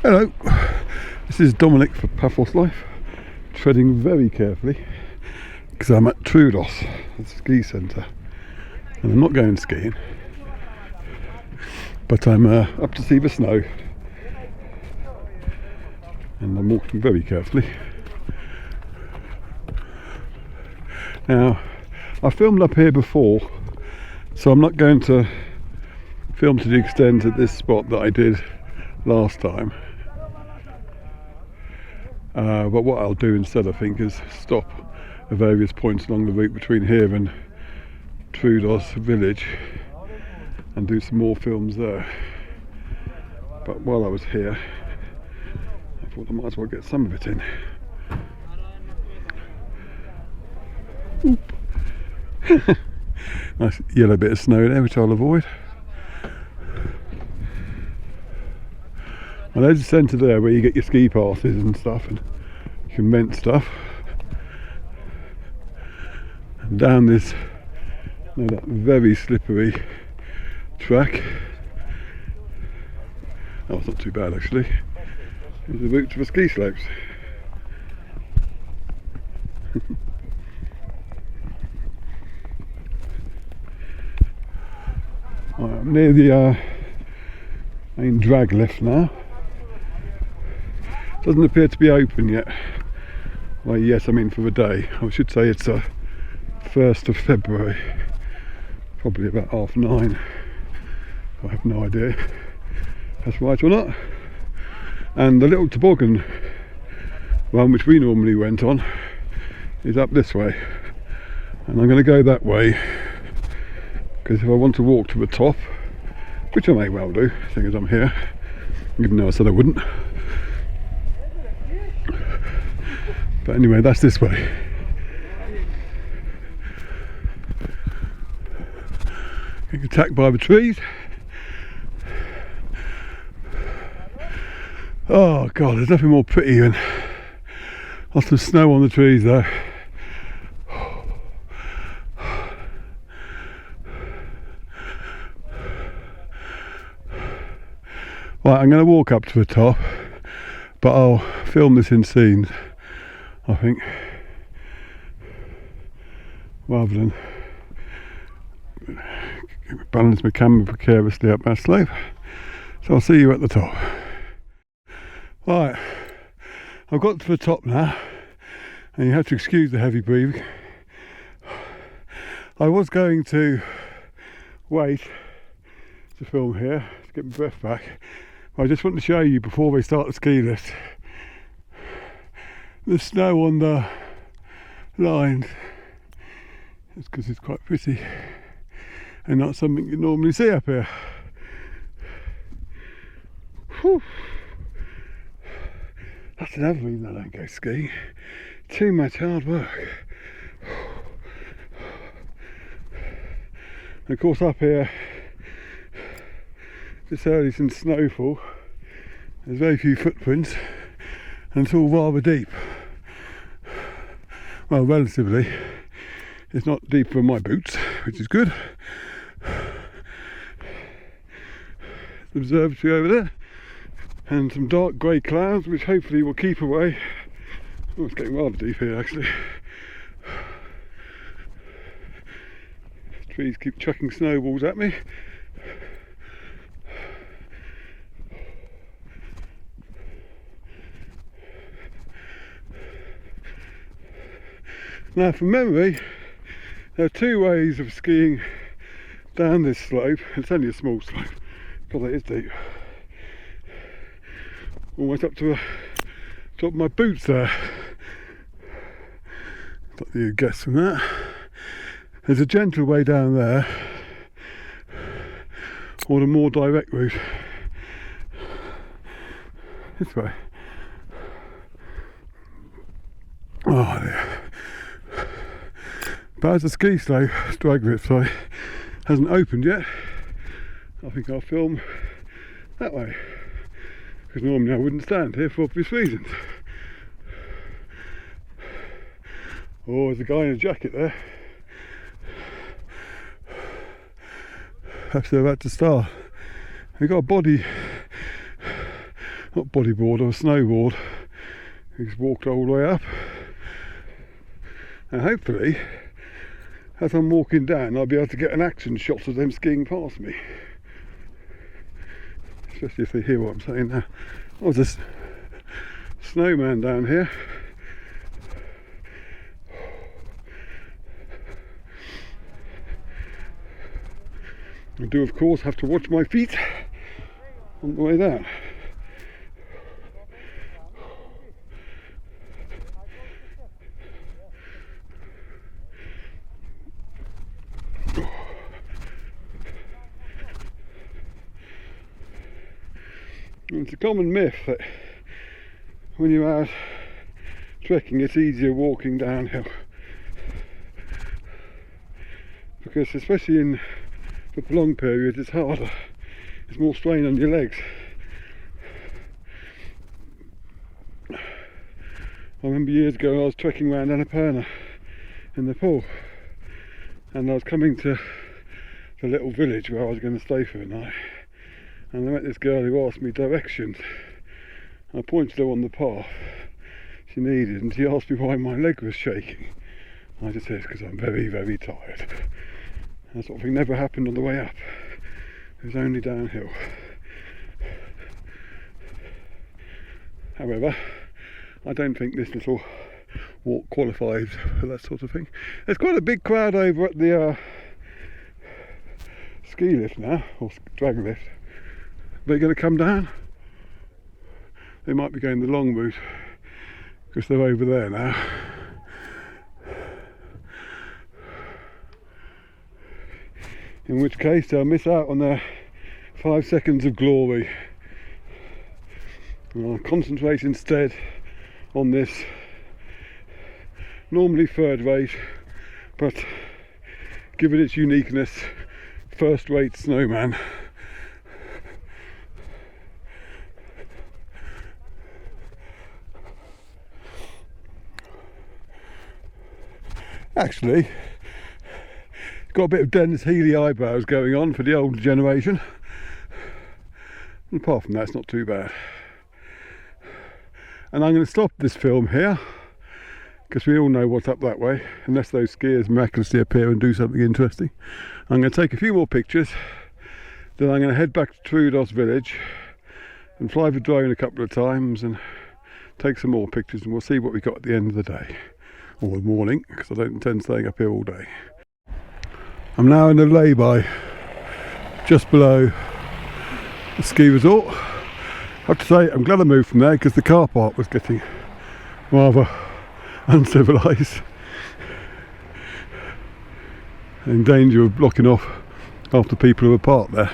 Hello, this is Dominic for Paphos Life, treading very carefully because I'm at Troodos, the ski centre, and I'm not going skiing, but I'm up to see the snow, and I'm walking very carefully. Now, I filmed up here before, so I'm not going to film to the extent at this spot that I did last time. But what I'll do instead, I think, is stop at various points along the route between here and Troodos village and do some more films there. But while I was here, I thought I might as well get some of it in. Nice yellow bit of snow there, which I'll avoid. And there's a centre there where you get your ski passes and stuff, and you can rent stuff. And down this, that very slippery track. Oh, it's not too bad actually. There's the route to the ski slopes. I'm near the main drag lift now. Doesn't appear to be open yet. Well, yes, I mean for the day. I should say it's 1st of February, probably about 9:30. I have no idea if that's right or not. And the little toboggan one which we normally went on is up this way, and I'm going to go that way because if I want to walk to the top, which I may well do, seeing as I'm here, even though I said I wouldn't. But anyway, that's this way. Getting attacked by the trees. Oh god, there's nothing more pretty than lots of snow on the trees though. Right, I'm going to walk up to the top, but I'll film this in scenes, I think, rather than balance my camera precariously up that slope. So I'll see you at the top. Right, I've got to the top now, and you have to excuse the heavy breathing. I was going to wait to film here to get my breath back. I just want to show you before we start the ski lift the snow on the lines. It's because it's quite pretty and not something you normally see up here. Whew. That's another reason I don't go skiing. Too much hard work. And of course up here, this early since snowfall, there's very few footprints and it's all rather deep. Well, relatively. It's not deep for my boots, which is good. Observatory over there, and some dark grey clouds which hopefully will keep away. Oh, it's getting rather deep here actually. Trees keep chucking snowballs at me. Now from memory, there are two ways of skiing down this slope. It's only a small slope. God, that is deep. Almost up to the top of my boots there. What do you guess from that? There's a gentle way down there, or the more direct route. This way. Oh dear. But as the ski slope, drag route, sorry, hasn't opened yet, I think I'll film that way. Because normally I wouldn't stand here for obvious reasons. Oh, there's a guy in a jacket there. Perhaps they're about to start. They've got a body not bodyboard, or a snowboard, who's walked all the way up. And hopefully, as I'm walking down, I'll be able to get an action shot of them skiing past me. Especially if they hear what I'm saying now. Oh, there's a snowman down here. I do, of course, have to watch my feet on the way down. It's a common myth that when you're out trekking, it's easier walking downhill, because especially in for prolonged periods it's harder, it's more strain on your legs. I remember years ago I was trekking around Annapurna in Nepal, and I was coming to the little village where I was going to stay for the night, and I met this girl who asked me directions. I pointed her on the path she needed, and she asked me why my leg was shaking. I just said it's because I'm very, very tired. That sort of thing never happened on the way up. It was only downhill. However, I don't think this little walk qualifies for that sort of thing. There's quite a big crowd over at the ski lift now, or drag lift. They're going to come down. They might be going the long route because they're over there now. In which case they'll miss out on their 5 seconds of glory. And I'll concentrate instead on this normally third rate, but given its uniqueness, first rate snowman. Actually, got a bit of Dennis Healy eyebrows going on for the older generation, and apart from that it's not too bad. And I'm going to stop this film here because we all know what's up that way, unless those skiers miraculously appear and do something interesting. I'm going to take a few more pictures, then I'm going to head back to Troodos village and fly the drone a couple of times and take some more pictures, and we'll see what we got at the end of the day, or the morning, because I don't intend staying up here all day. I'm now in a lay-by just below the ski resort. I have to say I'm glad I moved from there because the car park was getting rather uncivilised, in danger of blocking off after people who were parked there.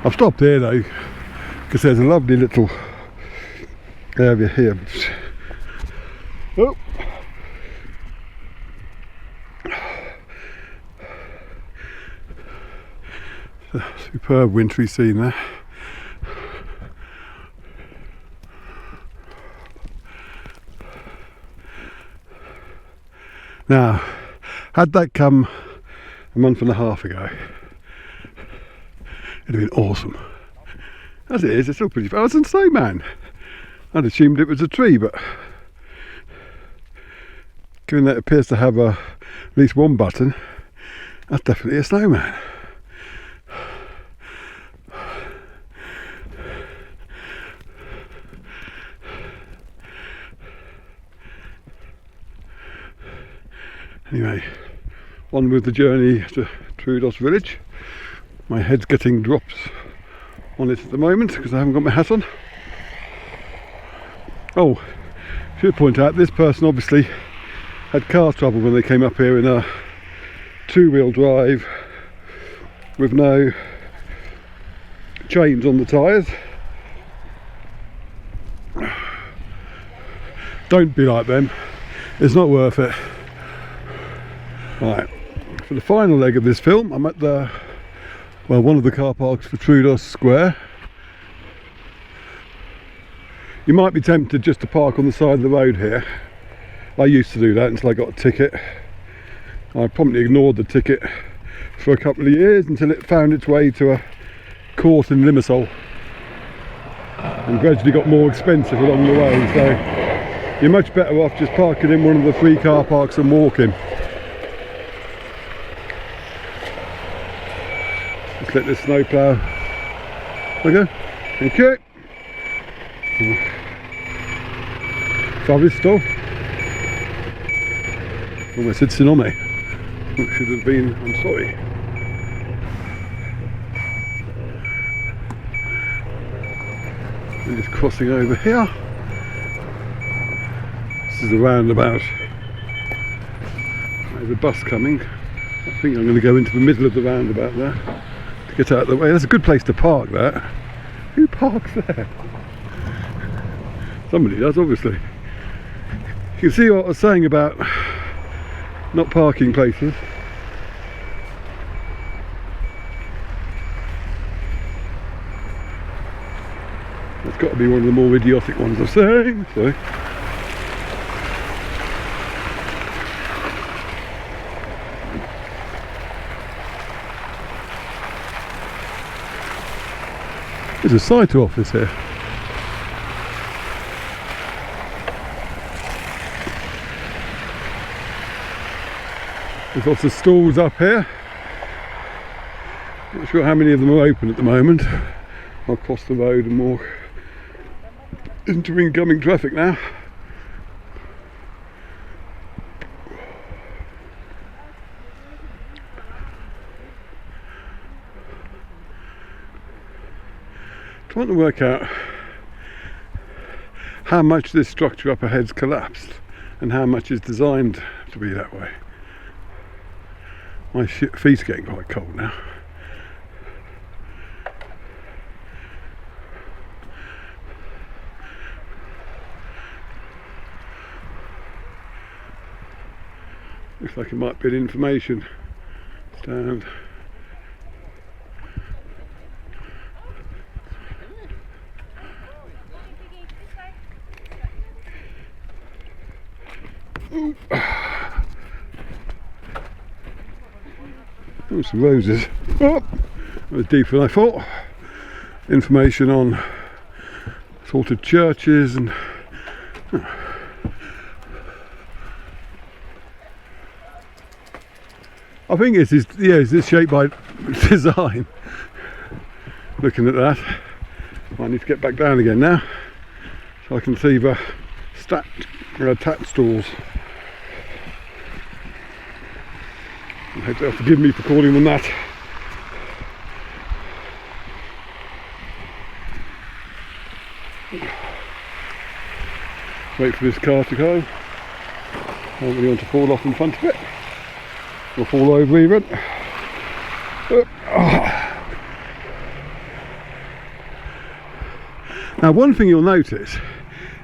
I've stopped here though because there's a lovely little area here. Oh. Superb wintry scene there. Now, had that come a month and a half ago, it'd have been awesome. As it is, it's still pretty far. I was in Snowman. I'd assumed it was a tree, but given that it appears to have at least one button, that's definitely a snowman. Anyway, on with the journey to Troodos village. My head's getting drops on it at the moment because I haven't got my hat on. Oh, should point out this person obviously had car trouble when they came up here in a two-wheel drive with no chains on the tyres. Don't be like them, it's not worth it. Right, for the final leg of this film, I'm at one of the car parks for Troodos Square. You might be tempted just to park on the side of the road here. I used to do that until I got a ticket. I promptly ignored the ticket for a couple of years until it found its way to a court in Limassol. and gradually got more expensive along the way, so you're much better off just parking in one of the free car parks and walking. Just let the snowplow. Okay, thank you. Travisto. Almost said Tsunami. It should have been, I'm sorry. We're just crossing over here. This is the roundabout. There's a bus coming. I think I'm going to go into the middle of the roundabout there to get out of the way. That's a good place to park, that. Who parks there? Somebody does, obviously. You can see what I was saying about not parking places. It's got to be one of the more idiotic ones I'm saying. So. There's a site office here. There's lots of stalls up here. Not sure how many of them are open at the moment. I'll cross the road and walk into incoming traffic now. Trying to work out how much this structure up ahead's collapsed and how much is designed to be that way. My feet are getting quite cold now. Looks like it might be an information stand. Oh, some roses. Oh, that was deeper than I thought. Information on sort of churches and I think it's this shaped by design. Looking at that, I need to get back down again now so I can see the tat stalls. I hope they'll forgive me for calling them that. Wait for this car to go. I don't really want to fall off in front of it. Or fall over even. Now one thing you'll notice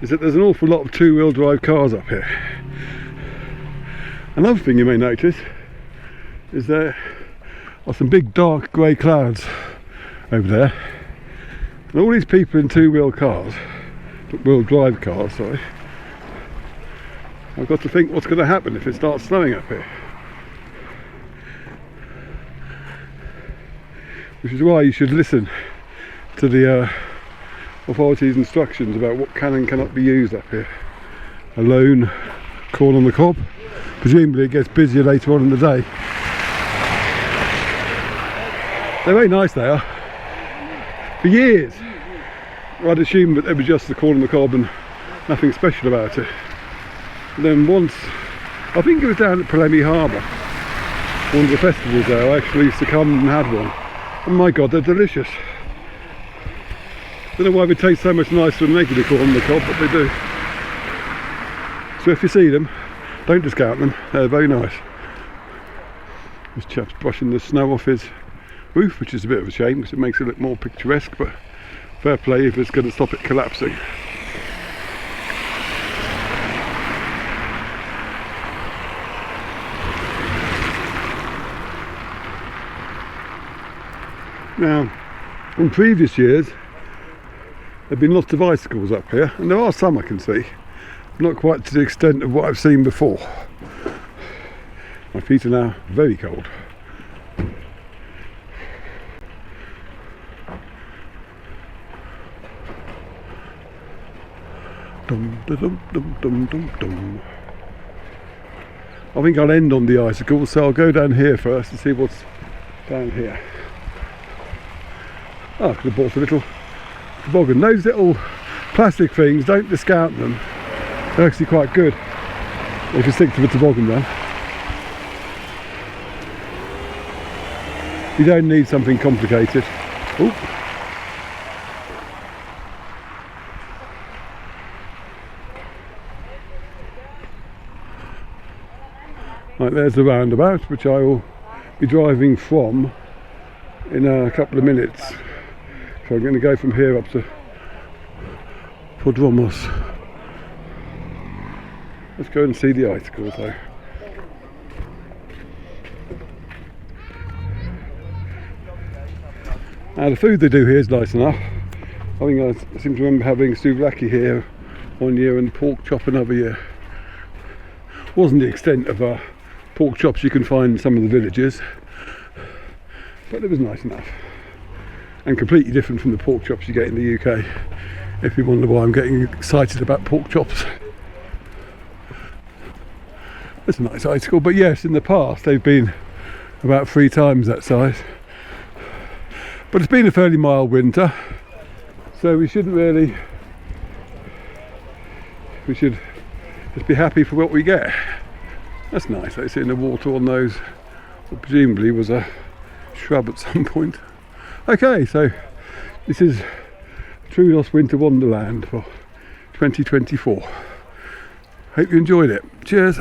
is that there's an awful lot of two-wheel drive cars up here. Another thing you may notice is there are some big dark grey clouds over there, and all these people in two-wheel drive cars, sorry. I've got to think what's going to happen if it starts snowing up here, which is why you should listen to the authorities' instructions about what can and cannot be used up here. A lone corn on the cob, presumably it gets busier later on in the day. They're very nice, they are. For years I'd assumed that they were just the corn on the cob and nothing special about it. And then once, I think it was down at Polemy Harbour, one of the festivals there, I actually used to come and had one. Oh my god, they're delicious. Don't know why they taste so much nicer than regular corn on the cob, but they do. So if you see them, don't discount them, they're very nice. This chap's brushing the snow off his roof, which is a bit of a shame because it makes it look more picturesque, but fair play if it's going to stop it collapsing. Now, in previous years there have been lots of icicles up here, and there are some I can see, not quite to the extent of what I've seen before. My feet are now very cold. Dum, dum, dum, dum, dum, dum, dum. I think I'll end on the icicles, so I'll go down here first and see what's down here. Oh, I could have bought a little toboggan. Those little plastic things, don't discount them. They're actually quite good. You can stick to the toboggan though. You don't need something complicated. Ooh. Right, there's the roundabout, which I will be driving from in a couple of minutes. So I'm going to go from here up to Troodos. Let's go and see the icicles though. Now the food they do here is nice enough. I think I seem to remember having souvlaki here one year and pork chop another year. Wasn't the extent of pork chops you can find in some of the villages, but it was nice enough. And completely different from the pork chops you get in the UK, if you wonder why I'm getting excited about pork chops. It's a nice icicle, but yes, in the past they've been about 3 times that size. But it's been a fairly mild winter, so we shouldn't really, we should just be happy for what we get. That's nice, they sit in the water on those, what presumably was a shrub at some point. Okay, so this is Troodos Winter Wonderland for 2024. Hope you enjoyed it. Cheers.